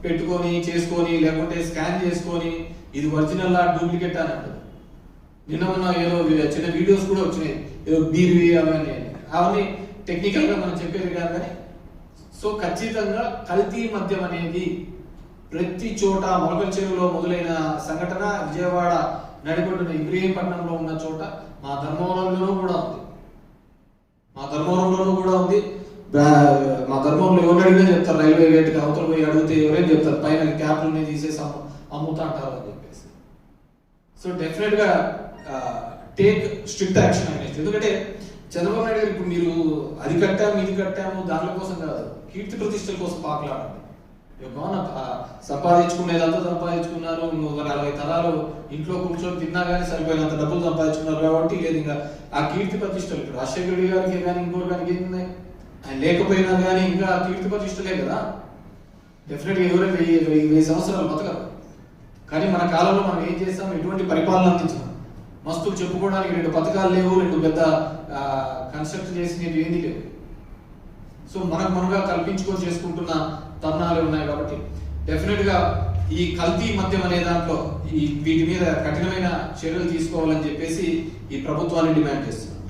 పెట్టుకొని చేసుకొని లేకుంటే స్కాన్ చేసుకొని ఇది ఒరిజినల్ డూప్లికేట్ అని అంటారు. నిన్న మొన్న ఏదో చిన్న వీడియోస్ కూడా వచ్చినాయి, ఏదో బీర్వి అవన్నీ టెక్నికల్ గా మనం చెప్పేది కాదు కానీ. సో ఖచ్చితంగా కల్తీ మద్యం అనేది ప్రతి చోట మొలకల చెరువులో మొదలైన సంఘటన విజయవాడ నడిపొడ్డున ఇబ్రహీంపట్నంలో ఉన్న చోట మా ధర్మవరంలోనూ కూడా ఉంది. మా ధర్మంలో ఎవరు అడిగినా చెప్తారు, రైల్వే గేట్కి అవతల పోయి అడిగితే ఎవరైనా చెప్తారు పైన క్యాప్లని తీసేసి అమ్ముతా అంటారు అని చెప్పేసి. సో డెఫినెట్ గా టేక్ స్ట్రిక్ట్ యాక్షన్ అనేది. ఎందుకంటే చంద్రబాబు నాయుడు గారు ఇప్పుడు మీరు అది కట్టాము ఇది కట్టాము దాని కోసం కాదు, కీర్తి ప్రతిష్టల కోసం పాకులాడండి. సంపాదించుకునేదంతా సంపాదించుకున్నారు, నువ్వు 40 తరాలు ఇంట్లో కూర్చొని తిన్నా కానీ సరిపోయినంత డబ్బులు సంపాదించుకున్నారు కాబట్టి లేదు ఇంకా ఆ కీర్తి ప్రతిష్టలు. ఇప్పుడు రాజశేఖర రెడ్డి గారికి కానీ ఇంకోటి కానీ ఏమున్నాయి, ఆయన లేకపోయినా కానీ ఇంకా కీర్తి ప్రతిష్టలే కదా. డెఫినెట్ గా ఎవరైనా 1000 సంవత్సరాలు బతకరు. కానీ మన కాలంలో మనం ఏం చేస్తాం, ఎటువంటి పరిపాలన అందించాం, మస్తులు చెప్పుకోవడానికి 2 పథకాలు లేవు, 2 పెద్ద కన్స్ట్రక్ట్ చేసినవి ఏంది లేవు. సో మనగా కల్పించుకొని చేసుకుంటున్న తరుణాలు ఉన్నాయి. కాబట్టి డెఫినెట్ గా ఈ కల్తీ మద్యం అనే దాంట్లో వీటి మీద కఠినమైన చర్యలు తీసుకోవాలని చెప్పేసి ఈ ప్రభుత్వాన్ని డిమాండ్ చేస్తున్నాం.